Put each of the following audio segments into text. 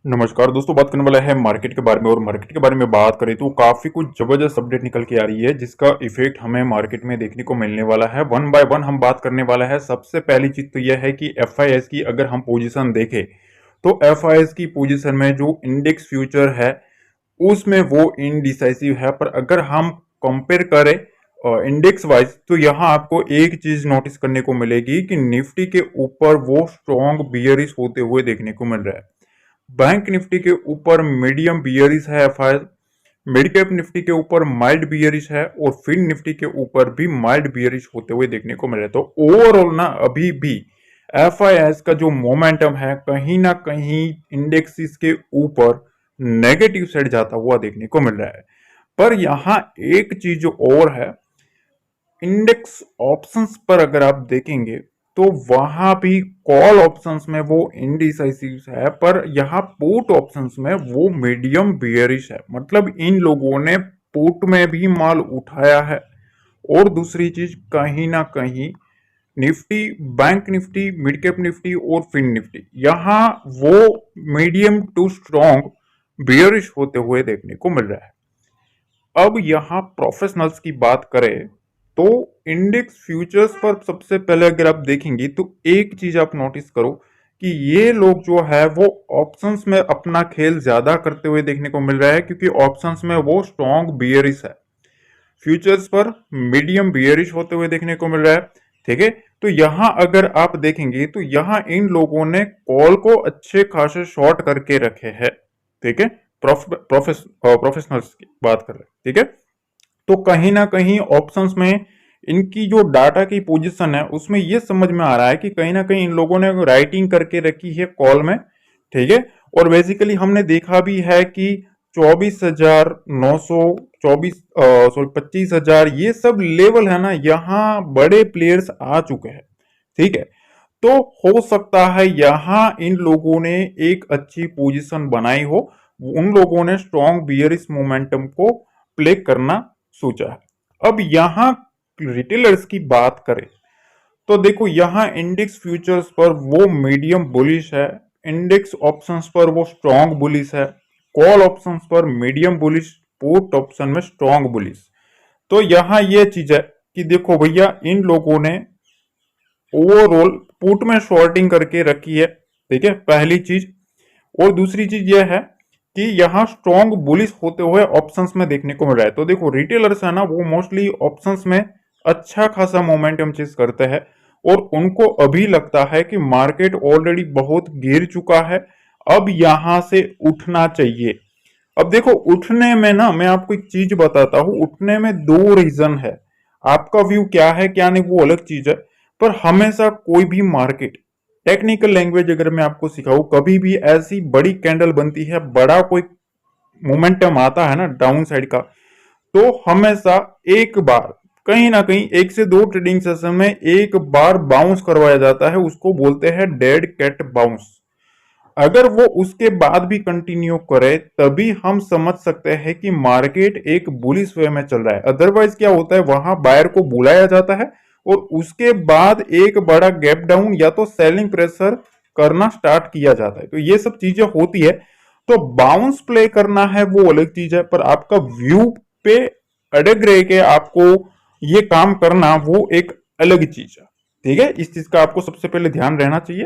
नमस्कार दोस्तों, बात करने वाला है मार्केट के बारे में। और मार्केट के बारे में बात करें तो काफी कुछ जबरदस्त अपडेट निकल के आ रही है जिसका इफेक्ट हमें मार्केट में देखने को मिलने वाला है। वन बाय वन हम बात करने वाला है। सबसे पहली चीज तो यह है कि एफआईएस की अगर हम पोजीशन देखें तो एफआईएस की पोजीशन में जो इंडेक्स फ्यूचर है उसमें वो इनडिसाइसिव है। पर अगर हम कंपेयर करें इंडेक्स वाइज तो यहाँ आपको एक चीज नोटिस करने को मिलेगी कि निफ्टी के ऊपर वो स्ट्रॉन्ग बियरिश होते हुए देखने को मिल रहा है। बैंक निफ्टी के ऊपर मीडियम बियरिश है एफआईआई, मिड कैप निफ्टी के ऊपर माइल्ड बियरिश है और फिन निफ्टी के ऊपर भी माइल्ड बियरिश होते हुए देखने को मिल रहा है। तो ओवरऑल ना अभी भी एफआईएस का जो मोमेंटम है कहीं ना कहीं इंडेक्सिस के ऊपर नेगेटिव साइड जाता हुआ देखने को मिल रहा है। पर यहाँ एक चीज और है, इंडेक्स ऑप्शंस पर अगर आप देखेंगे तो वहां भी कॉल ऑप्शंस में वो इनडिसाइसिव है, पर यहाँ पुट ऑप्शंस में वो मीडियम बियरिश है। मतलब इन लोगों ने पुट में भी माल उठाया है। और दूसरी चीज कहीं ना कहीं Nifty, bank Nifty, mid cap Nifty और फिन निफ्टी यहाँ वो मीडियम टू स्ट्रॉन्ग बियरिश होते हुए देखने को मिल रहा है। अब यहाँ प्रोफेशनल्स की बात करें तो इंडेक्स फ्यूचर्स पर सबसे पहले अगर आप देखेंगे तो एक चीज आप नोटिस करो कि ये लोग जो है वो ऑप्शंस में अपना खेल ज्यादा करते हुए देखने को मिल रहा है, क्योंकि ऑप्शंस में वो स्ट्रॉन्ग बियरिश है, फ्यूचर्स पर मीडियम बियरिश होते हुए देखने को मिल रहा है। ठीक है, तो यहां अगर आप देखेंगे तो यहां इन लोगों ने कॉल को अच्छे खासे शॉर्ट करके रखे हैं। ठीक है, प्रोफेशनल्स की बात कर रहे हैं। ठीक है, तो कहीं ना कहीं ऑप्शंस में इनकी जो डाटा की पोजीशन है उसमें यह समझ में आ रहा है कि कहीं ना कहीं इन लोगों ने राइटिंग करके रखी है कॉल में। ठीक है, और बेसिकली हमने देखा भी है कि 24,900, 25,000 ये सब लेवल है ना, यहाँ बड़े प्लेयर्स आ चुके हैं। ठीक है, तो हो सकता है यहाँ इन लोगों ने एक अच्छी पोजीशन बनाई हो, उन लोगों ने स्ट्रॉन्ग बियरिश मोमेंटम को प्ले करना सोचा है। अब यहाँ रिटेलर्स की बात करें तो देखो यहाँ इंडेक्स फ्यूचर्स पर वो मीडियम बुलिश है, इंडेक्स ऑप्शंस पर वो स्ट्रॉन्ग बुलिश है, कॉल ऑप्शंस पर मीडियम बुलिश, पुट ऑप्शन में स्ट्रॉन्ग बुलिश। तो यहाँ ये चीज है कि देखो भैया इन लोगों ने ओवरऑल पुट में शॉर्टिंग करके रखी है। ठीक है, पहली चीज। और दूसरी चीज यह है कि यहाँ स्ट्रॉन्ग बुलिश होते हुए ऑप्शंस में देखने को मिल रहा है। तो देखो रिटेलर्स है ना, वो मोस्टली ऑप्शंस में अच्छा खासा मोमेंटम चेस करते हैं और उनको अभी लगता है कि मार्केट ऑलरेडी बहुत गिर चुका है, अब यहां से उठना चाहिए। अब देखो उठने में ना मैं आपको एक चीज बताता हूं, उठने में दो रीजन है। आपका व्यू क्या है क्या नहीं वो अलग चीज है, पर हमेशा कोई भी मार्केट, टेक्निकल लैंग्वेज अगर मैं आपको सिखाऊं, कभी भी ऐसी बड़ी कैंडल बनती है, बड़ा कोई मोमेंटम आता है ना डाउन साइड का, तो हमेशा एक बार कहीं ना कहीं एक से दो ट्रेडिंग सेशन में एक बार बाउंस करवाया जाता है, उसको बोलते हैं डेड कैट बाउंस। अगर वो उसके बाद भी कंटिन्यू करे तभी हम समझ सकते हैं कि मार्केट एक बुलिश वे में चल रहा है। अदरवाइज क्या होता है, वहां बायर को बुलाया जाता है और उसके बाद एक बड़ा गैप डाउन या तो सेलिंग प्रेशर करना स्टार्ट किया जाता है। तो ये सब चीजें होती है। तो बाउंस प्ले करना है वो अलग चीज है, पर आपका व्यू पे अड़ग रह के आपको ये काम करना वो एक अलग चीज है। ठीक है, इस चीज का आपको सबसे पहले ध्यान रहना चाहिए।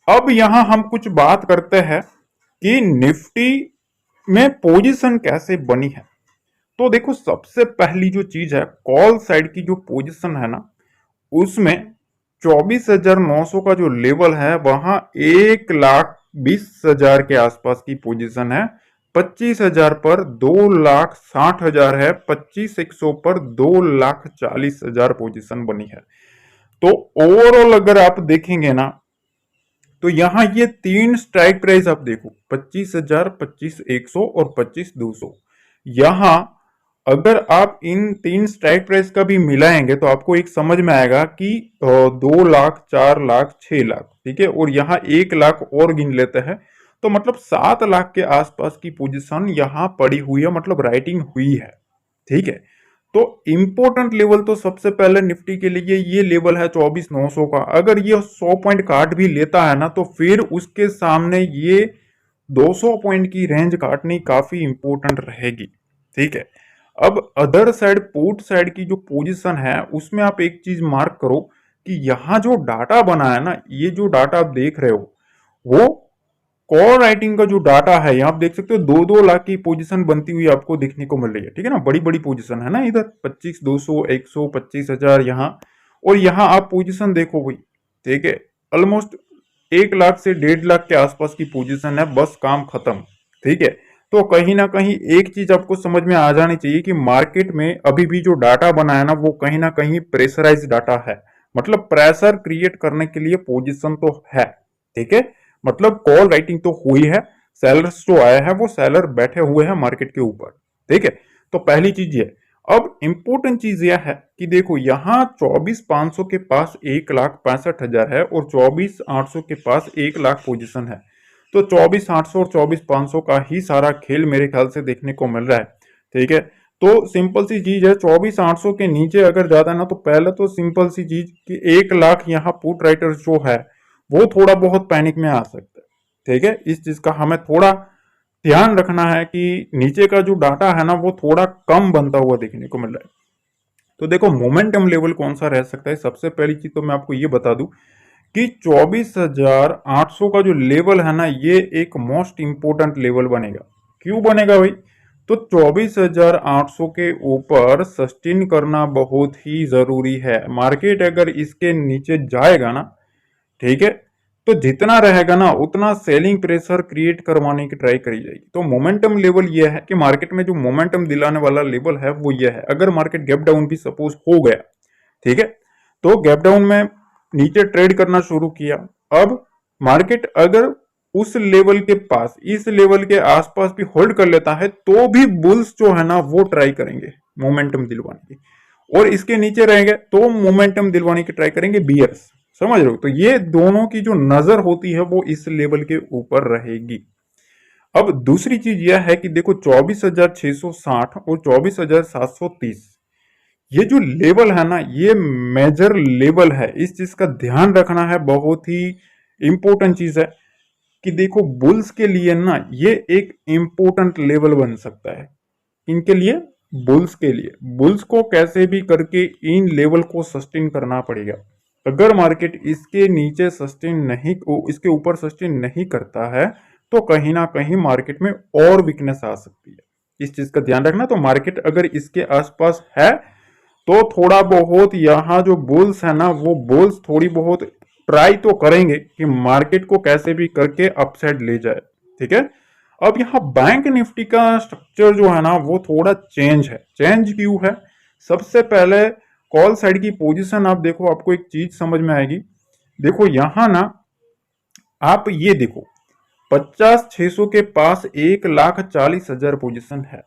अब यहां हम कुछ बात करते हैं कि निफ्टी में पोजीशन कैसे बनी है। तो देखो सबसे पहली जो चीज है, कॉल साइड की जो पोजीशन है ना, उसमें 24,900 का जो लेवल है वहां 1,20,000 के आसपास की पोजीशन है। 25,000 पर 2,60,000 है, 25,100 पर 2,40,000 पोजीशन बनी है। तो ओवरऑल अगर आप देखेंगे ना तो यहां ये तीन स्ट्राइक प्राइस आप देखो, 25,000, 25,100 और 25,200। यहां अगर आप इन तीन स्ट्राइक प्राइस का भी मिलाएंगे तो आपको एक समझ में आएगा कि 2 लाख, 4 लाख, 6 लाख। ठीक है, और यहाँ 1 लाख और गिन लेते हैं तो मतलब 7 लाख के आसपास की पोजीशन यहाँ पड़ी हुई है, मतलब राइटिंग हुई है। ठीक है, तो इंपॉर्टेंट लेवल तो सबसे पहले निफ्टी के लिए ये लेवल है 24,900 का। अगर ये 100 पॉइंट काट भी लेता है ना तो फिर उसके सामने ये 200 पॉइंट की रेंज काटनी काफी इंपॉर्टेंट रहेगी। ठीक है, अब अदर साइड पुट साइड की जो पोजीशन है उसमें आप एक चीज मार्क करो कि यहाँ जो डाटा बना है ना, ये जो डाटा आप देख रहे हो वो कॉल राइटिंग का जो डाटा है, यहाँ आप देख सकते हो 2-2 लाख की पोजीशन बनती हुई आपको देखने को मिल रही है। ठीक है ना, बड़ी बड़ी पोजीशन है ना, इधर 25, 200, 100, 25,000 यहाँ, और यहाँ आप पोजीशन देखो भाई। ठीक है, ऑलमोस्ट 1 लाख से 1.5 लाख के आसपास की पोजीशन है, बस काम खत्म। ठीक है, तो कहीं ना कहीं एक चीज आपको समझ में आ जानी चाहिए कि मार्केट में अभी भी जो डाटा बना है ना वो कहीं ना कहीं प्रेशराइज डाटा है, मतलब प्रेशर क्रिएट करने के लिए पोजीशन तो है। ठीक है, मतलब कॉल राइटिंग तो हुई है, सेलर्स जो आया है वो सेलर बैठे हुए हैं मार्केट के ऊपर। ठीक है, तो पहली चीज ये। अब इंपॉर्टेंट चीज यह है कि देखो यहाँ 24,500 के पास 1,65,000 है और 24,800 के पास 1 लाख पोजीशन है। तो 24,800 और 24,500 का ही सारा खेल मेरे ख्याल से देखने को मिल रहा है। ठीक है, तो सिंपल सी चीज है, 24,800 के नीचे अगर जाता है ना तो पहले तो सिंपल सी चीज कि 1 लाख यहाँ पुट राइटर्स जो है वो थोड़ा बहुत पैनिक में आ सकता है। ठीक है, इस चीज का हमें थोड़ा ध्यान रखना है कि नीचे का जो डाटा है ना वो थोड़ा कम बनता हुआ देखने को मिल रहा है। तो देखो मोमेंटम लेवल कौन सा रह सकता है, सबसे पहली चीज तो मैं आपको ये बता दूं कि 24,800 का जो लेवल है ना ये एक मोस्ट इंपोर्टेंट लेवल बनेगा। क्यों बनेगा भाई? तो 24,800 के ऊपर सस्टेन करना बहुत ही जरूरी है। मार्केट अगर इसके नीचे जाएगा ना, ठीक है, तो जितना रहेगा ना उतना सेलिंग प्रेशर क्रिएट करवाने की ट्राई करी जाएगी। तो मोमेंटम लेवल यह है कि मार्केट में जो मोमेंटम दिलाने वाला लेवल है वो यह है। अगर मार्केट गैप डाउन भी सपोज हो गया, ठीक है, तो गैप डाउन में नीचे ट्रेड करना शुरू किया, अब मार्केट अगर उस लेवल के पास, इस लेवल के आसपास भी होल्ड कर लेता है तो भी बुल्स जो है ना वो ट्राई करेंगे मोमेंटम दिलवाने की, और इसके नीचे रहेंगे तो मोमेंटम दिलवाने की ट्राई करेंगे बियर्स। समझ रहे हो? तो ये दोनों की जो नजर होती है वो इस लेवल के ऊपर रहेगी। अब दूसरी चीज यह है कि देखो 24,660 और 24,730 ये जो लेवल है ना ये मेजर लेवल है, इस चीज का ध्यान रखना है। बहुत ही इंपॉर्टेंट चीज है कि देखो बुल्स के लिए ना ये एक इंपॉर्टेंट लेवल बन सकता है। इनके लिए, बुल्स के लिए, बुल्स को कैसे भी करके इन लेवल को सस्टेन करना पड़ेगा। अगर मार्केट इसके नीचे सस्टेन नहीं, इसके ऊपर सस्टेन नहीं करता है तो कहीं ना कहीं मार्केट में और वीकनेस आ सकती है। इस चीज का ध्यान रखना। तो मार्केट अगर इसके आसपास है तो थोड़ा बहुत यहाँ जो बुल्स है ना वो बुल्स थोड़ी बहुत ट्राई तो करेंगे कि मार्केट को कैसे भी करके अपसाइड ले जाए। ठीक है, अब यहाँ बैंक निफ्टी का स्ट्रक्चर जो है ना वो थोड़ा चेंज है। चेंज क्यों है? सबसे पहले कॉल साइड की पोजीशन आप देखो, आपको एक चीज समझ में आएगी। देखो यहाँ ना आप ये देखो 50,600 के पास 1,40,000 पोजीशन है।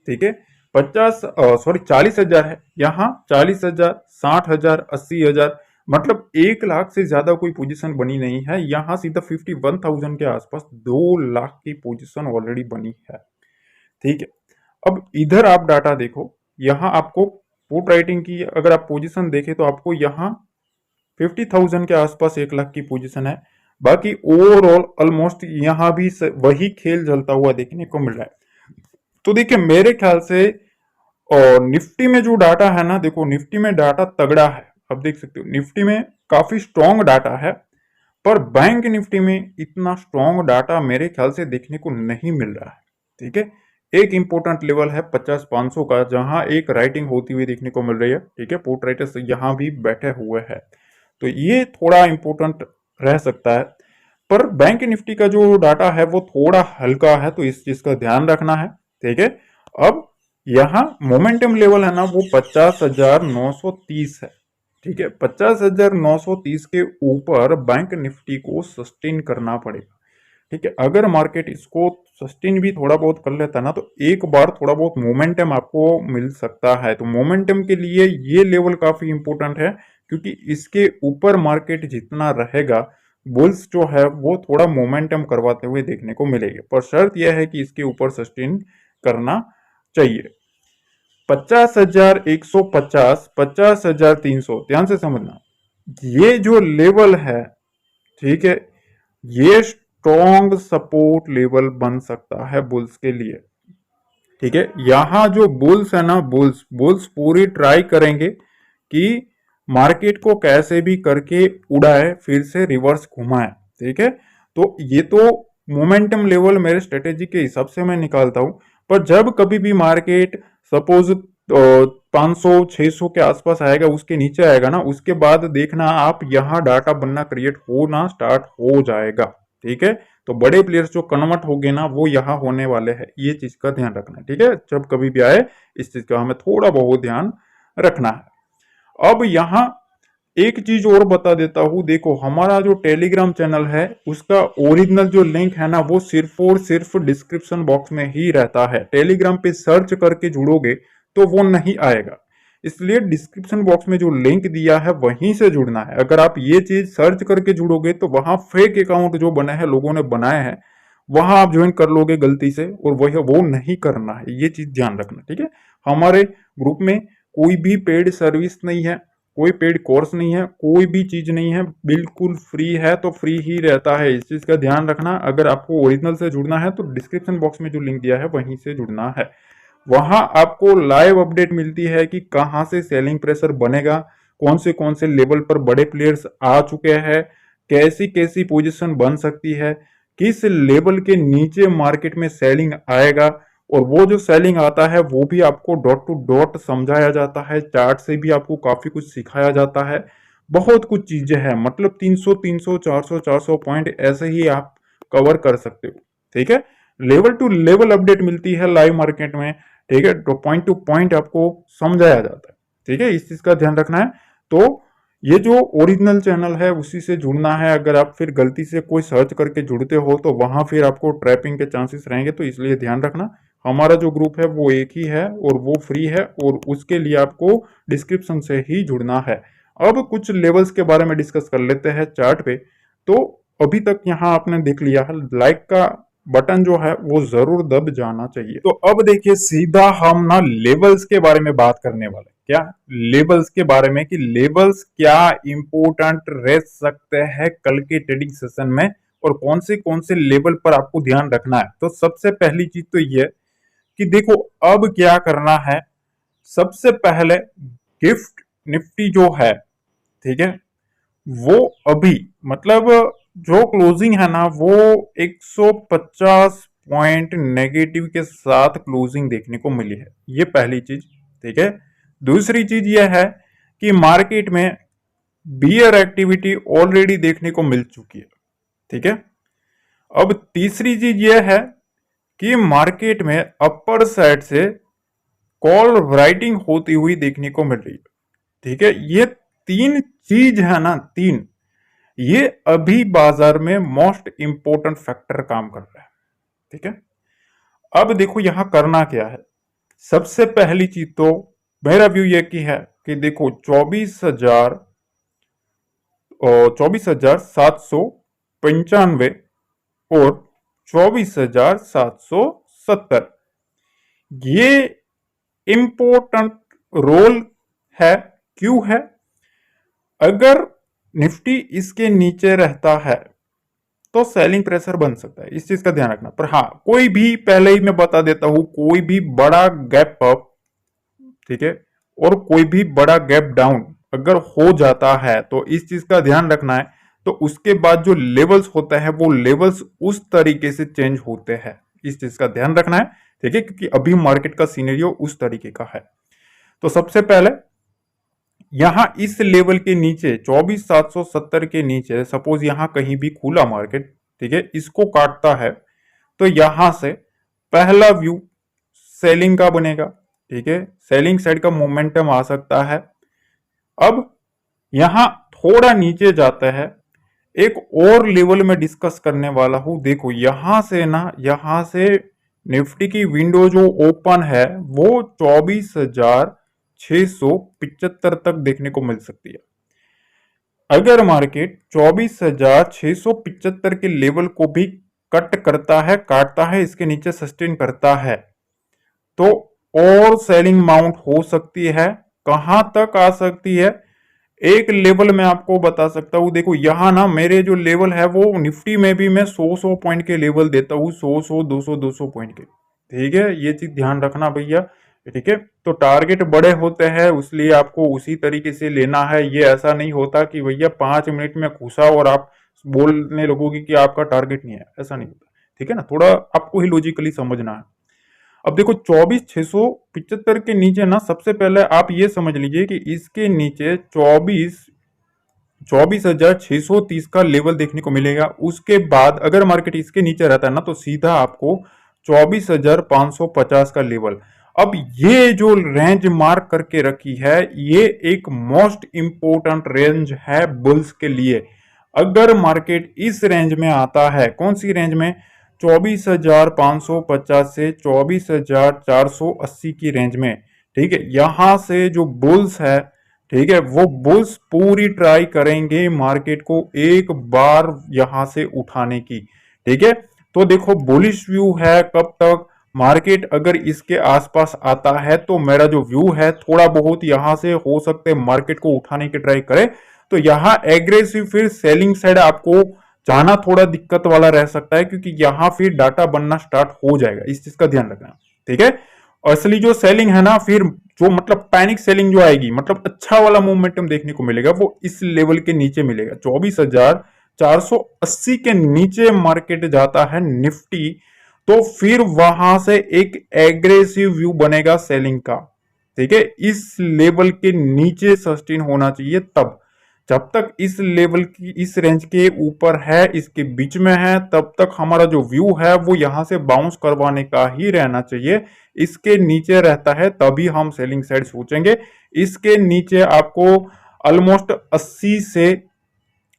ठीक है, 40,000 है, यहाँ 40,000, 60,000, 80,000, मतलब 1 लाख से ज्यादा कोई पोजीशन बनी नहीं है। यहाँ सीधा 51,000 के आसपास 2 लाख की पोजीशन ऑलरेडी बनी है। ठीक है, अब इधर आप डाटा देखो, यहाँ आपको पुट राइटिंग की अगर आप पोजीशन देखें तो आपको यहाँ 50,000 के आसपास 1 लाख की पोजीशन है। बाकी ओवरऑल ऑलमोस्ट यहाँ भी वही खेल चलता हुआ देखने को मिल रहा है। तो देखिए मेरे ख्याल से और निफ्टी में जो डाटा है ना, देखो निफ्टी में डाटा तगड़ा है। अब देख सकते हो निफ्टी में काफी स्ट्रॉन्ग डाटा है, पर बैंक निफ्टी में इतना स्ट्रॉन्ग डाटा मेरे ख्याल से देखने को नहीं मिल रहा है। ठीक है, एक इंपॉर्टेंट लेवल है 50,500 का जहां एक राइटिंग होती हुई देखने को मिल रही है। ठीक है, पुट राइटर्स यहाँ भी बैठे हुए हैं, तो ये थोड़ा इंपॉर्टेंट रह सकता है। पर बैंक निफ्टी का जो डाटा है वो थोड़ा हल्का है, तो इस चीज का ध्यान रखना है। ठीक है, अब यहाँ मोमेंटम लेवल है ना वो 50,930 है। ठीक है, 50,930 के ऊपर बैंक निफ्टी को सस्टेन करना पड़ेगा। ठीक है, अगर मार्केट इसको सस्टेन भी थोड़ा बहुत कर लेता ना तो एक बार थोड़ा बहुत मोमेंटम आपको मिल सकता है। तो मोमेंटम के लिए ये लेवल काफी इंपॉर्टेंट है, क्योंकि इसके ऊपर मार्केट जितना रहेगा बुल्स जो है वो थोड़ा मोमेंटम करवाते हुए देखने को मिलेगा। पर शर्त यह है कि इसके ऊपर सस्टेन करना चाहिए। 50,150, 50,300, ध्यान से समझना, ये जो लेवल है, ठीक है, ये स्ट्रॉन्ग सपोर्ट लेवल बन सकता है बुल्स के लिए। ठीक है, यहां जो बुल्स है ना, बुल्स बुल्स पूरी ट्राई करेंगे कि मार्केट को कैसे भी करके उड़ाए, फिर से रिवर्स घुमाए। ठीक है, तो ये तो मोमेंटम लेवल मेरे स्ट्रेटेजी के हिसाब से मैं निकालता हूं। पर जब कभी भी मार्केट सपोज 500-600 के आसपास आएगा, उसके नीचे आएगा ना, उसके बाद देखना आप यहां डाटा बनना क्रिएट होना स्टार्ट हो जाएगा। ठीक है, तो बड़े प्लेयर्स जो कन्वर्ट हो गए ना, वो यहाँ होने वाले हैं, ये चीज का ध्यान रखना है। ठीक है, जब कभी भी आए इस चीज का हमें थोड़ा बहुत ध्यान रखना है। अब यहाँ एक चीज और बता देता हूं, देखो हमारा जो टेलीग्राम चैनल है उसका ओरिजिनल जो लिंक है ना, वो सिर्फ और सिर्फ डिस्क्रिप्शन बॉक्स में ही रहता है। टेलीग्राम पे सर्च करके जुड़ोगे तो वो नहीं आएगा, इसलिए डिस्क्रिप्शन बॉक्स में जो लिंक दिया है वहीं से जुड़ना है। अगर आप ये चीज सर्च करके जुड़ोगे तो वहां फेक अकाउंट जो बने हैं, लोगों ने बनाए हैं, वहां आप ज्वाइन कर लोगे गलती से, और वही वो नहीं करना है, ये चीज ध्यान रखना। ठीक है, हमारे ग्रुप में कोई भी पेड सर्विस नहीं है, कोई पेड कोर्स नहीं है, कोई भी चीज नहीं है, बिल्कुल फ्री है तो फ्री ही रहता है, इस चीज का ध्यान रखना। अगर आपको ओरिजिनल से जुड़ना है तो डिस्क्रिप्शन बॉक्स में जो लिंक दिया है वहीं से जुड़ना है। वहां आपको लाइव अपडेट मिलती है कि कहां से सेलिंग प्रेशर बनेगा, कौन से लेवल पर बड़े प्लेयर्स आ चुके हैं, कैसी कैसी पोजीशन बन सकती है, किस लेवल के नीचे मार्केट में सेलिंग आएगा, और वो जो सेलिंग आता है वो भी आपको डॉट टू डॉट समझाया जाता है, चार्ट से भी आपको काफी कुछ सिखाया जाता है। बहुत कुछ चीजें हैं, मतलब 300 400 पॉइंट ऐसे ही आप कवर कर सकते हो। ठीक है, लेवल टू लेवल अपडेट मिलती है लाइव मार्केट में। ठीक है, तो पॉइंट टू पॉइंट आपको समझाया जाता है। ठीक है, इस चीज का ध्यान रखना है। तो ये जो ओरिजिनल चैनल है उसी से जुड़ना है। अगर आप फिर गलती से कोई सर्च करके जुड़ते हो तो वहां फिर आपको ट्रैपिंग के चांसेस रहेंगे, तो इसलिए ध्यान रखना। हमारा जो ग्रुप है वो एक ही है और वो फ्री है, और उसके लिए आपको डिस्क्रिप्शन से ही जुड़ना है। अब कुछ लेवल्स के बारे में डिस्कस कर लेते हैं चार्ट पे। तो अभी तक यहाँ आपने देख लिया है, लाइक का बटन जो है वो जरूर दब जाना चाहिए। तो अब देखिए सीधा हम ना लेवल्स के बारे में बात करने वाले। क्या लेवल्स के बारे में, कि लेवल्स क्या इंपोर्टेंट रह सकते हैं कल के ट्रेडिंग सेशन में, और कौन से लेवल पर आपको ध्यान रखना है। तो सबसे पहली चीज तो ये कि देखो अब क्या करना है। सबसे पहले गिफ्ट निफ्टी जो है, ठीक है, वो अभी मतलब जो क्लोजिंग है ना, वो 150 पॉइंट नेगेटिव के साथ क्लोजिंग देखने को मिली है, ये पहली चीज। ठीक है, दूसरी चीज यह है कि मार्केट में बियर एक्टिविटी ऑलरेडी देखने को मिल चुकी है। ठीक है, अब तीसरी चीज यह है कि मार्केट में अपर साइड से कॉल राइटिंग होती हुई देखने को मिल रही है। ठीक है, ये तीन चीज है ना, तीन, ये अभी बाजार में मोस्ट इंपोर्टेंट फैक्टर काम कर रहा है। ठीक है, अब देखो यहां करना क्या है। सबसे पहली चीज तो मेरा व्यू ये की है कि देखो 24,795 और 24,770 ये इंपोर्टेंट रोल है। क्यों है? अगर निफ्टी इसके नीचे रहता है तो सेलिंग प्रेशर बन सकता है, इस चीज का ध्यान रखना। पर हाँ, कोई भी, पहले ही मैं बता देता हूं, कोई भी बड़ा गैप अप, ठीक है, और कोई भी बड़ा गैप डाउन अगर हो जाता है तो इस चीज का ध्यान रखना है। तो उसके बाद जो लेवल्स होता है वो लेवल्स उस तरीके से चेंज होते हैं, इस चीज का ध्यान रखना है। ठीक है, क्योंकि अभी मार्केट का सीनेरियो उस तरीके का है। तो सबसे पहले यहां इस लेवल के नीचे 24,770 के नीचे सपोज यहां कहीं भी खुला मार्केट, ठीक है, इसको काटता है तो यहां से पहला व्यू सेलिंग का बनेगा। ठीक है, सेलिंग साइड का मोमेंटम आ सकता है। अब यहां थोड़ा नीचे जाता है, एक और लेवल में डिस्कस करने वाला हूं। देखो यहां से ना, यहां से निफ्टी की विंडो जो ओपन है वो 24,675 तक देखने को मिल सकती है। अगर मार्केट 24,675 के लेवल को भी कट करता है, काटता है, इसके नीचे सस्टेन करता है, तो और सेलिंग माउंट हो सकती है। कहां तक आ सकती है? एक लेवल मैं आपको बता सकता हूँ, देखो यहाँ ना मेरे जो लेवल है वो निफ्टी में भी मैं 100 पॉइंट के लेवल देता हूँ, 100 पॉइंट के। ठीक है, ये चीज ध्यान रखना भैया। ठीक है, तो टारगेट बड़े होते हैं इसलिए आपको उसी तरीके से लेना है। ये ऐसा नहीं होता कि भैया 5 मिनट में घुसा और आप बोलने लगोगे कि आपका टारगेट नहीं है, ऐसा नहीं होता। ठीक है ना, थोड़ा आपको ही लॉजिकली समझना है। अब देखो 24,675 के नीचे ना सबसे पहले आप ये समझ लीजिए कि इसके नीचे 24,630 का लेवल देखने को मिलेगा। उसके बाद अगर मार्केट इसके नीचे रहता है ना तो सीधा आपको 24,550 का लेवल। अब ये जो रेंज मार्क करके रखी है ये एक मोस्ट इंपोर्टेंट रेंज है बुल्स के लिए। अगर मार्केट इस रेंज में आता है, कौन सी रेंज में, 24,550 से 24,480 की रेंज में, ठीक है, यहां से जो बुल्स है, ठीक है, वो बुल्स पूरी ट्राई करेंगे मार्केट को एक बार यहां से उठाने की। ठीक है, तो देखो बुलिश व्यू है कब तक, मार्केट अगर इसके आसपास आता है तो मेरा जो व्यू है थोड़ा बहुत यहां से हो सकते मार्केट को उठाने की ट्राई करे, तो यहां एग्रेसिव फिर सेलिंग साइड आपको जाना थोड़ा दिक्कत वाला रह सकता है, क्योंकि यहां फिर डाटा बनना स्टार्ट हो जाएगा, इस चीज का ध्यान रखना। ठीक है, असली जो सेलिंग है ना, फिर जो मतलब पैनिक सेलिंग जो आएगी, मतलब अच्छा वाला मोमेंटम देखने को मिलेगा, वो इस लेवल के नीचे मिलेगा। 24,480 के नीचे मार्केट जाता है निफ्टी, तो फिर वहां से एक एग्रेसिव व्यू बनेगा सेलिंग का। ठीक है, इस लेवल के नीचे सस्टेन होना चाहिए तब। जब तक इस लेवल की इस रेंज के ऊपर है, इसके बीच में है, तब तक हमारा जो व्यू है वो यहां से बाउंस करवाने का ही रहना चाहिए। इसके नीचे रहता है तभी हम सेलिंग साइड सोचेंगे। इसके नीचे आपको ऑलमोस्ट 80 से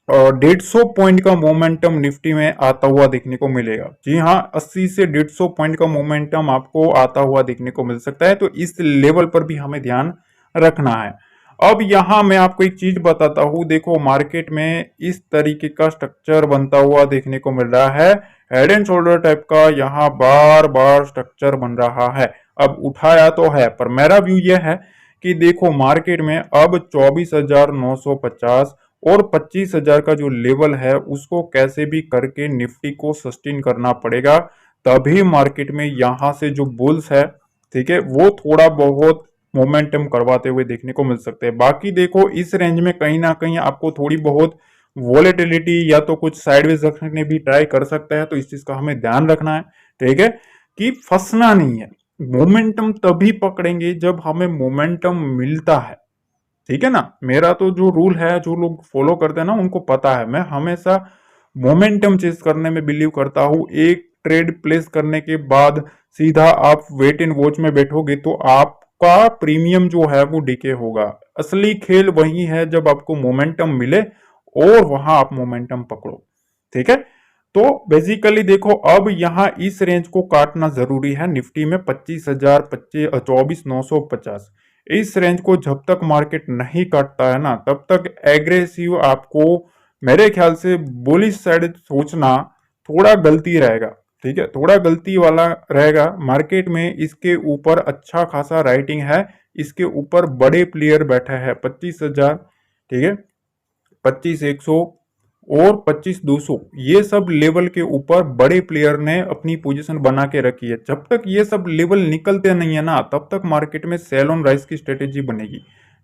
150 पॉइंट का मोमेंटम निफ्टी में आता हुआ देखने को मिलेगा। जी हाँ, 80 से 150 पॉइंट का मोमेंटम आपको आता हुआ देखने को मिल सकता है, तो इस लेवल पर भी हमें ध्यान रखना है। अब यहां मैं आपको एक चीज बताता हूं, देखो मार्केट में इस तरीके का स्ट्रक्चर बनता हुआ देखने को मिल रहा है, हेड एंड शोल्डर टाइप का यहाँ बार बार स्ट्रक्चर बन रहा है। अब उठाया तो है, पर मेरा व्यू यह है कि देखो मार्केट में अब 24,950 और 25,000 का जो लेवल है उसको कैसे भी करके निफ्टी को सस्टेन करना पड़ेगा, तभी मार्केट में यहां से जो बुल्स है, ठीक है, वो थोड़ा बहुत मोमेंटम करवाते हुए देखने को मिल सकते हैं। बाकी देखो इस रेंज में कहीं ना कहीं आपको थोड़ी बहुत वॉलेटिलिटी या तो कुछ साइडवेज रखने भी ट्राई कर सकता है, तो इस चीज का हमें ध्यान रखना है। ठीक है, कि फंसना नहीं है। मोमेंटम तभी पकड़ेंगे जब हमें मोमेंटम मिलता है। ठीक है ना, मेरा तो जो रूल है, जो लोग फॉलो करते हैं ना उनको पता है, मैं हमेशा मोमेंटम चेज करने में बिलीव करता हूं। एक ट्रेड प्लेस करने के बाद सीधा आप वेट एंड वॉच में बैठोगे तो आपका प्रीमियम जो है वो डिके होगा। असली खेल वही है जब आपको मोमेंटम मिले और वहां आप मोमेंटम पकड़ो। ठीक है, तो बेसिकली देखो अब यहाँ इस रेंज को काटना जरूरी है निफ्टी में, 25,000 24,950। इस रेंज को जब तक मार्केट नहीं काटता है ना तब तक एग्रेसिव आपको मेरे ख्याल से बुलिश साइड सोचना थोड़ा गलती रहेगा। ठीक है, थोड़ा गलती वाला रहेगा। मार्केट में इसके ऊपर अच्छा खासा राइटिंग है, इसके ऊपर बड़े प्लेयर बैठे हैं, 25,000, ठीक है, 25,100 और 25,200, ये सब लेवल के ऊपर बड़े प्लेयर ने अपनी पोजीशन बना के रखी है। जब तक ये सब लेवल निकलते नहीं है ना तब तक मार्केट में सेल ऑन राइज की स्ट्रेटेजी बनेगी।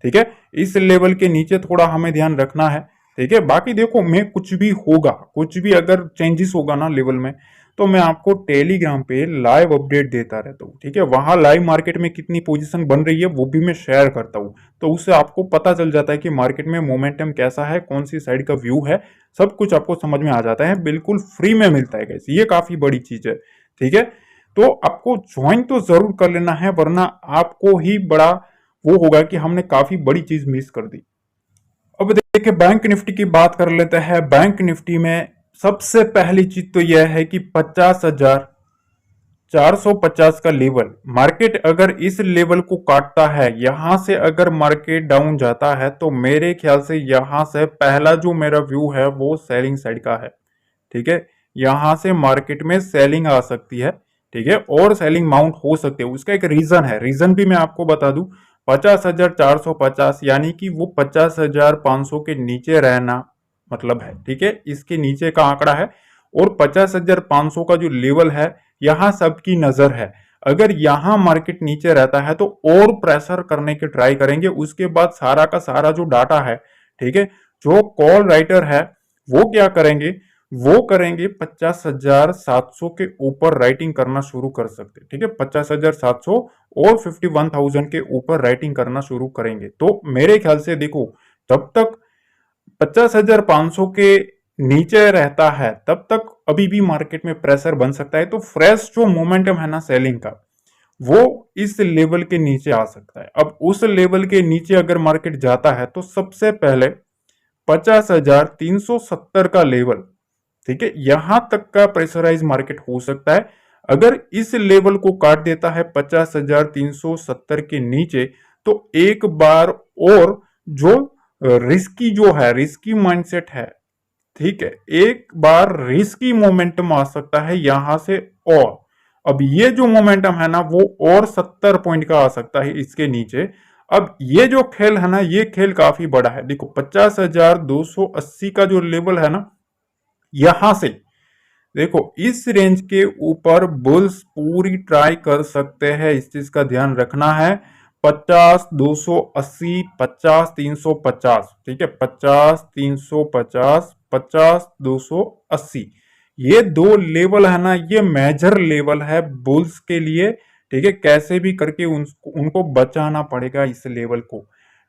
ठीक है, इस लेवल के नीचे थोड़ा हमें ध्यान रखना है। ठीक है, बाकी देखो मैं कुछ भी होगा, कुछ भी अगर चेंजेस होगा ना लेवल में, तो मैं आपको टेलीग्राम पे लाइव अपडेट देता रहता हूँ। ठीक है, वहां लाइव मार्केट में कितनी पोजीशन बन रही है वो भी मैं शेयर करता हूँ, तो उससे आपको पता चल जाता है कि मार्केट में मोमेंटम कैसा है, कौन सी साइड का व्यू है, सब कुछ आपको समझ में आ जाता है। बिल्कुल फ्री में मिलता है गाइस, ये काफी बड़ी चीज है। ठीक है, तो आपको ज्वाइन तो जरूर कर लेना है, वरना आपको ही बड़ा वो होगा कि हमने काफी बड़ी चीज मिस कर दी। अब देखिए बैंक निफ्टी की बात कर लेते हैं। बैंक निफ्टी में सबसे पहली चीज तो यह है कि 50,450 का लेवल, मार्केट अगर इस लेवल को काटता है, यहां से अगर मार्केट डाउन जाता है, तो मेरे ख्याल से यहां से पहला जो मेरा व्यू है वो सेलिंग साइड का है। ठीक है, यहां से मार्केट में सेलिंग आ सकती है। ठीक है, और सेलिंग माउंट हो सकती है। उसका एक रीजन है, रीजन भी मैं आपको बता दूं। 50,450 यानी कि वो 50,500 के नीचे रहना मतलब है, ठीक है, इसके नीचे का आंकड़ा है। और 50,500 का जो लेवल है, यहां सबकी नजर है। अगर यहां मार्केट नीचे रहता है तो और प्रेशर करने की ट्राई करेंगे। उसके बाद सारा का सारा जो डाटा है, ठीक है, जो कॉल राइटर है वो क्या करेंगे, वो करेंगे 50,700 के ऊपर राइटिंग करना शुरू कर सकते हैं, ठीक है, 50,700 और 51,000 के ऊपर राइटिंग करना शुरू करेंगे। तो मेरे ख्याल से देखो, जब तक 50,500 के नीचे रहता है तब तक अभी भी मार्केट में प्रेशर बन सकता है। तो फ्रेश जो मोमेंटम है ना सेलिंग का, वो इस लेवल के नीचे आ सकता है। अब उस लेवल के नीचे अगर मार्केट जाता है तो सबसे पहले 50,370 का लेवल, ठीक है, यहां तक का प्रेशराइज मार्केट हो सकता है। अगर इस लेवल को काट देता है 50,370 के नीचे, तो एक बार और जो रिस्की जो है, रिस्की माइंडसेट है, ठीक है, एक बार रिस्की मोमेंटम आ सकता है यहां से। और अब ये जो मोमेंटम है ना, वो और 70 पॉइंट का आ सकता है इसके नीचे। अब ये जो खेल है ना, ये खेल काफी बड़ा है। देखो 50,280 का जो लेवल है ना, यहां से देखो इस रेंज के ऊपर बुल्स पूरी ट्राई कर सकते हैं, इस चीज का ध्यान रखना है। 50,280, 50,350, ठीक है, 50,350, 50,280, ये दो लेवल है ना, ये मेजर लेवल है बुल्स के लिए, ठीक है। कैसे भी करके उनको बचाना पड़ेगा इस लेवल को,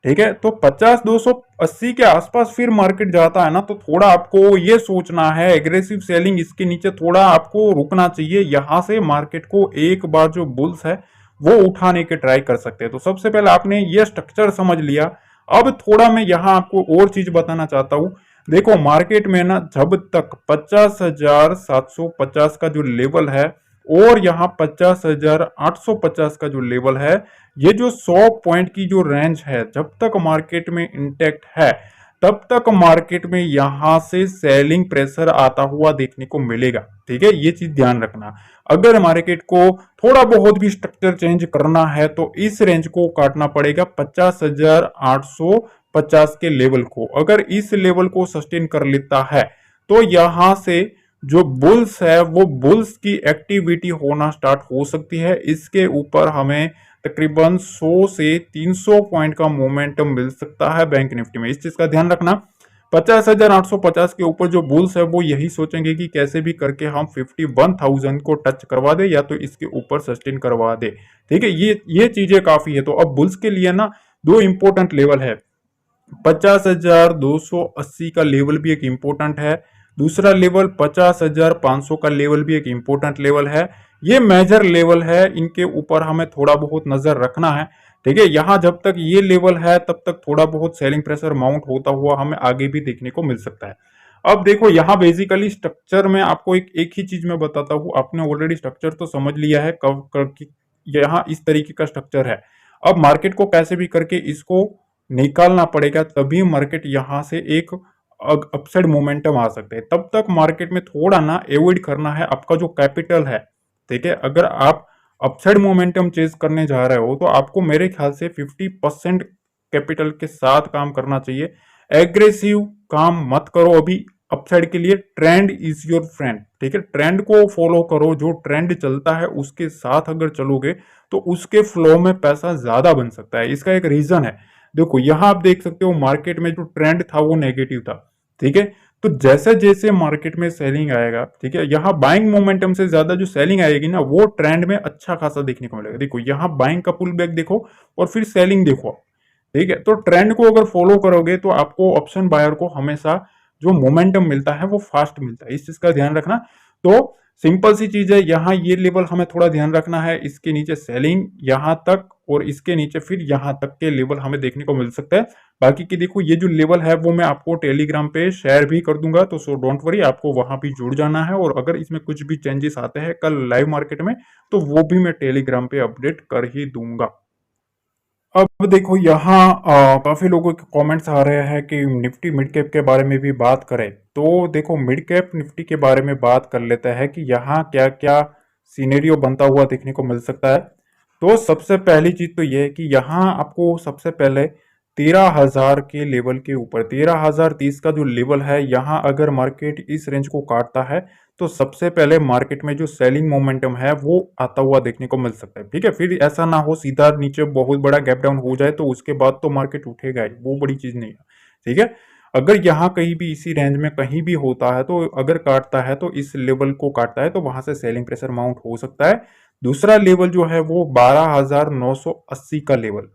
ठीक है। तो 50,280 के आसपास फिर मार्केट जाता है ना, तो थोड़ा आपको ये सोचना है, एग्रेसिव सेलिंग इसके नीचे थोड़ा आपको रुकना चाहिए। यहां से मार्केट को एक बार जो बुल्स है वो उठाने के ट्राई कर सकते हैं। तो सबसे पहले आपने ये स्ट्रक्चर समझ लिया। अब थोड़ा मैं यहां आपको और चीज बताना चाहता हूं। देखो मार्केट में ना, जब तक 50,750 का जो लेवल है और यहाँ 50,850 का जो लेवल है, ये जो 100 पॉइंट की जो रेंज है, जब तक मार्केट में इंटैक्ट है तब तक मार्केट में यहां से सेलिंग प्रेशर आता हुआ देखने को मिलेगा, ठीक है, ये चीज ध्यान रखना। अगर मार्केट को थोड़ा बहुत भी स्ट्रक्चर चेंज करना है तो इस रेंज को काटना पड़ेगा 50,850 के लेवल को। अगर इस लेवल को सस्टेन कर लेता है तो यहां से जो बुल्स है वो बुल्स की एक्टिविटी होना स्टार्ट हो सकती है। इसके ऊपर हमें तकरीबन 100 से 300 पॉइंट का मोमेंटम मिल सकता है बैंक निफ्टी में, इस चीज का ध्यान रखना। 50,850 के ऊपर जो बुल्स है वो यही सोचेंगे कि कैसे भी करके हम 51,000 को टच करवा दे या तो इसके ऊपर सस्टेन करवा दे, ठीक है। ये चीजें काफी है। तो अब बुल्स के लिए ना दो इंपॉर्टेंट लेवल है। 50,280 का लेवल भी एक इंपॉर्टेंट है। दूसरा लेवल 50,500 का लेवल भी एक इंपॉर्टेंट लेवल है। ये मेजर लेवल है, इनके ऊपर हमें थोड़ा बहुत नजर रखना है, ठीक है। यहां जब तक ये लेवल है तब तक थोड़ा बहुत सेलिंग प्रेशर माउंट होता हुआ हमें आगे भी देखने को मिल सकता है। अब देखो यहाँ बेसिकली स्ट्रक्चर में आपको एक ही चीज मैं बताता हूँ। आपने ऑलरेडी स्ट्रक्चर तो समझ लिया है, कब यहाँ इस तरीके का स्ट्रक्चर है। अब मार्केट को कैसे भी करके इसको निकालना पड़ेगा, तभी मार्केट यहां से एक अपसाइड मोमेंटम आ सकते हैं। तब तक मार्केट में थोड़ा ना अवॉइड करना है आपका जो कैपिटल है, ठीक है। अगर आप अपसाइड मोमेंटम चेज करने जा रहे हो तो आपको मेरे ख्याल से 50% कैपिटल के साथ काम करना चाहिए। एग्रेसिव काम मत करो अभी अपसाइड के लिए। ट्रेंड इज योर फ्रेंड, ठीक है, ट्रेंड को फॉलो करो। जो ट्रेंड चलता है उसके साथ अगर चलोगे तो उसके फ्लो में पैसा ज्यादा बन सकता है। इसका एक रीजन है। देखो यहां आप देख सकते हो मार्केट में जो ट्रेंड था वो नेगेटिव था, ठीक है। तो जैसे जैसे मार्केट में सेलिंग आएगा, ठीक है, यहाँ बाइंग मोमेंटम से ज्यादा जो सेलिंग आएगी ना, वो ट्रेंड में अच्छा खासा देखने को मिलेगा। देखो यहाँ बाइंग का पुल बैक देखो और फिर सेलिंग देखो, ठीक है। तो ट्रेंड को अगर फॉलो करोगे तो आपको ऑप्शन बायर को हमेशा जो मोमेंटम मिलता है वो फास्ट मिलता है, इस चीज का ध्यान रखना। तो सिंपल सी चीज है, यहाँ ये लेवल हमें थोड़ा ध्यान रखना है। इसके नीचे सेलिंग यहां तक और इसके नीचे फिर यहां तक के लेवल हमें देखने को मिल सकता है। बाकी की देखो ये जो लेवल है वो मैं आपको टेलीग्राम पे शेयर भी कर दूंगा, तो सो डोंट वरी, आपको वहां भी जुड़ जाना है। और अगर इसमें कुछ भी चेंजेस आते हैं कल लाइव मार्केट में तो वो भी मैं टेलीग्राम पे अपडेट कर ही दूंगा। अब देखो यहाँ काफी लोगों के कमेंट्स आ रहे हैं कि निफ्टी मिड कैप के बारे में भी बात करें। तो देखो मिड कैप निफ्टी के बारे में बात कर लेते हैं कि यहाँ क्या क्या सिनेरियो बनता हुआ देखने को मिल सकता है। तो सबसे पहली चीज तो यह है कि यहाँ आपको सबसे पहले 13,000 के लेवल के ऊपर 13,030 का जो लेवल है, यहाँ अगर मार्केट इस रेंज को काटता है तो सबसे पहले मार्केट में जो सेलिंग मोमेंटम है वो आता हुआ देखने को मिल सकता है। ठीक है, फिर ऐसा ना हो सीधा नीचे बहुत बड़ा गैप डाउन हो जाए तो उसके बाद तो मार्केट उठेगा ही, वो बड़ी चीज नहीं है। ठीक है, अगर यहाँ कहीं भी इसी रेंज में कहीं भी होता है तो अगर काटता है तो इस लेवल को काटता है तो वहां से सेलिंग प्रेशर माउंट हो सकता है। दूसरा लेवल जो है वो 12,980 का लेवल,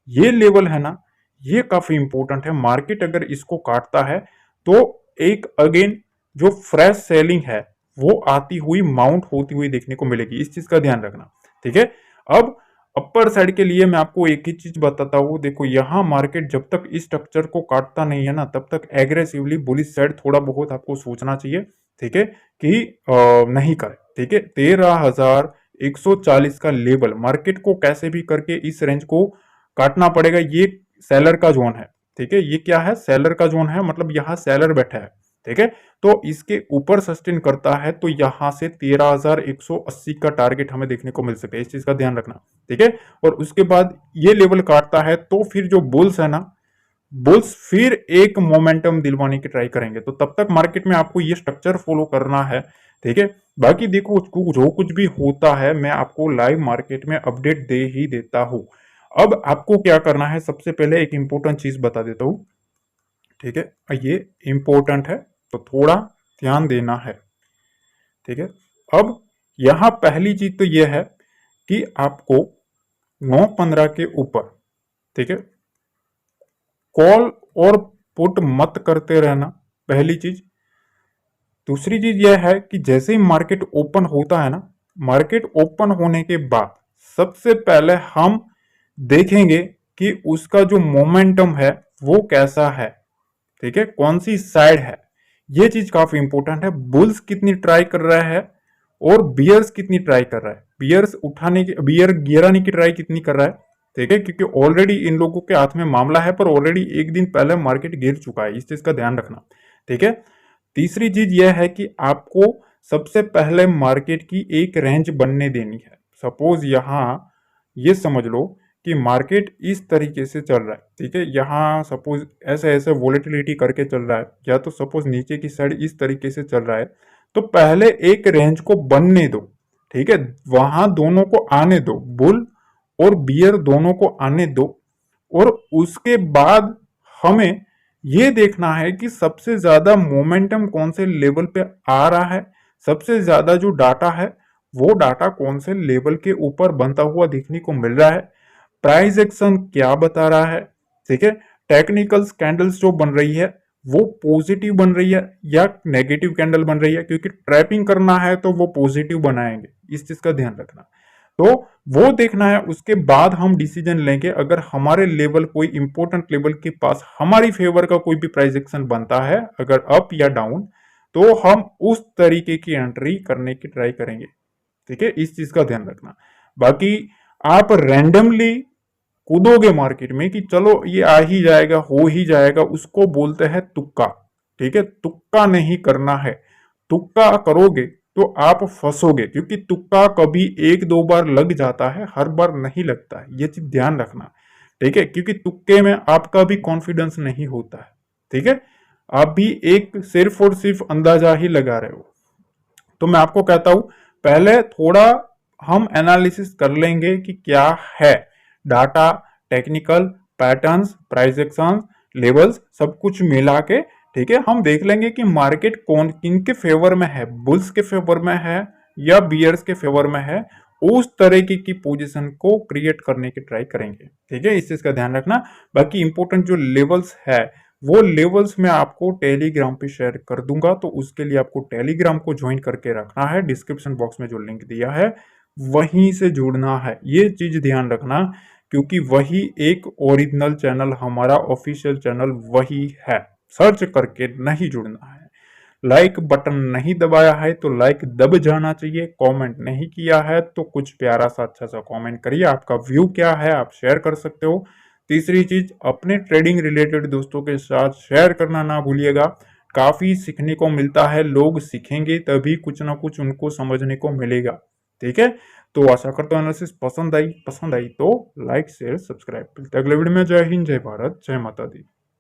ये लेवल है ना, ये काफी इंपॉर्टेंट है। मार्केट अगर इसको काटता है तो एक अगेन जो फ्रेश सेलिंग है वो आती हुई माउंट होती हुई देखने को मिलेगी, इस चीज का ध्यान रखना। ठीक है, अब अपर साइड के लिए मैं आपको एक ही चीज बताता हूँ, देखो यहाँ मार्केट जब तक इस स्ट्रक्चर को काटता नहीं है ना तब तक एग्रेसिवली बुलिश साइड थोड़ा बहुत आपको सोचना चाहिए। ठीक है, कि नहीं करे। ठीक है, 13,140 का लेवल मार्केट को कैसे भी करके इस रेंज को काटना पड़ेगा। ये सेलर का जोन है। ठीक है, ये क्या है, सेलर का जोन है, मतलब यहाँ सेलर बैठा है। ठीक है, तो इसके ऊपर सस्टेन करता है तो यहां से 13,180 का टारगेट हमें देखने को मिल सकता है, इस चीज का ध्यान रखना। ठीक है, और उसके बाद ये लेवल काटता है तो फिर जो बुल्स है ना, बुल्स फिर एक मोमेंटम दिलवाने की ट्राई करेंगे, तो तब तक मार्केट में आपको ये स्ट्रक्चर फॉलो करना है। ठीक है, बाकी देखो जो कुछ भी होता है मैं आपको लाइव मार्केट में अपडेट दे ही देता हूं। अब आपको क्या करना है, सबसे पहले एक इंपॉर्टेंट चीज बता देता हूं। ठीक है, ये इंपॉर्टेंट है तो थोड़ा ध्यान देना है। ठीक है, अब यहां पहली चीज तो यह है कि आपको 9.15 के ऊपर, ठीक है, कॉल और पुट मत करते रहना, पहली चीज। दूसरी चीज यह है कि जैसे ही मार्केट ओपन होता है ना, मार्केट ओपन होने के बाद सबसे पहले हम देखेंगे कि उसका जो मोमेंटम है वो कैसा है। ठीक है, कौन सी साइड है, ये चीज काफी इंपॉर्टेंट है। बुल्स कितनी ट्राई कर रहा है और बियर्स कितनी ट्राई कर रहा है, बियर्स उठाने की, बियर गिराने की ट्राई कितनी कर रहा है। ठीक है, क्योंकि ऑलरेडी इन लोगों के हाथ में मामला है, पर ऑलरेडी एक दिन पहले मार्केट गिर चुका है, इस चीज का ध्यान रखना। ठीक है, तीसरी चीज यह है कि आपको सबसे पहले मार्केट की एक रेंज बनने देनी है। सपोज यहां ये समझ लो कि मार्केट इस तरीके से चल रहा है। ठीक है, यहाँ सपोज ऐसे ऐसे वोलेटिलिटी करके चल रहा है, या तो सपोज नीचे की साइड इस तरीके से चल रहा है, तो पहले एक रेंज को बनने दो। ठीक है, वहां दोनों को आने दो, बुल और बियर दोनों को आने दो, और उसके बाद हमें ये देखना है कि सबसे ज्यादा मोमेंटम कौन से लेवल पे आ रहा है, सबसे ज्यादा जो डाटा है वो डाटा कौन से लेवल के ऊपर बनता हुआ देखने को मिल रहा है, प्राइस एक्शन क्या बता रहा है। ठीक है, टेक्निकल कैंडल्स जो बन रही है वो पॉजिटिव बन रही है या नेगेटिव कैंडल बन रही है, क्योंकि ट्रैपिंग करना है तो वो पॉजिटिव बनाएंगे, इस चीज का ध्यान रखना। तो वो देखना है, उसके बाद हम डिसीजन लेंगे। अगर हमारे लेवल कोई इंपॉर्टेंट लेवल के पास हमारी फेवर का कोई भी प्राइस एक्शन बनता है, अगर अप या डाउन, तो हम उस तरीके की एंट्री करने की ट्राई करेंगे। ठीक है, इस चीज का ध्यान रखना। बाकी आप रैंडमली कूदोगे मार्केट में कि चलो ये आ ही जाएगा, हो ही जाएगा, उसको बोलते हैं तुक्का। ठीक है, तुक्का नहीं करना है। तुक्का करोगे तो आप फंसोगे, क्योंकि तुक्का कभी एक दो बार लग जाता है, हर बार नहीं लगता है, ये चीज ध्यान रखना। ठीक है, क्योंकि तुक्के में आपका भी कॉन्फिडेंस नहीं होता है। ठीक है, आप भी एक सिर्फ और सिर्फ अंदाजा ही लगा रहे हो। तो मैं आपको कहता हूं पहले थोड़ा हम एनालिसिस कर लेंगे कि क्या है data, technical patterns, price action, levels, सब कुछ मिला के। ठीक है, हम देख लेंगे कि मार्केट कौन किन के फेवर में है, बुल्स के फेवर में है या बियर्स के फेवर में है, उस तरीके की पोजीशन को क्रिएट करने की ट्राई करेंगे। ठीक है, इस चीज का ध्यान रखना। बाकी इंपॉर्टेंट जो लेवल्स है वो लेवल्स मैं आपको टेलीग्राम पे शेयर कर दूंगा, तो उसके लिए आपको टेलीग्राम को ज्वाइन करके रखना है। डिस्क्रिप्शन बॉक्स में जो लिंक दिया है वहीं से जुड़ना है, ये चीज ध्यान रखना, क्योंकि वही एक ओरिजिनल चैनल, हमारा ऑफिशियल चैनल वही है। सर्च करके नहीं जुड़ना है। लाइक बटन नहीं दबाया है तो लाइक दब जाना चाहिए। कमेंट नहीं किया है तो कुछ प्यारा सा अच्छा सा कमेंट करिए, आपका व्यू क्या है आप शेयर कर सकते हो। तीसरी चीज, अपने ट्रेडिंग रिलेटेड दोस्तों के साथ शेयर करना ना भूलिएगा। काफी सीखने को मिलता है, लोग सीखेंगे तभी कुछ ना कुछ उनको समझने को मिलेगा। ठीक है, तो आशा करता हूँ एनालिसिस पसंद आई तो लाइक शेयर सब्सक्राइब। मिलते हैं अगले वीडियो में। जय हिंद, जय भारत, जय माता दी।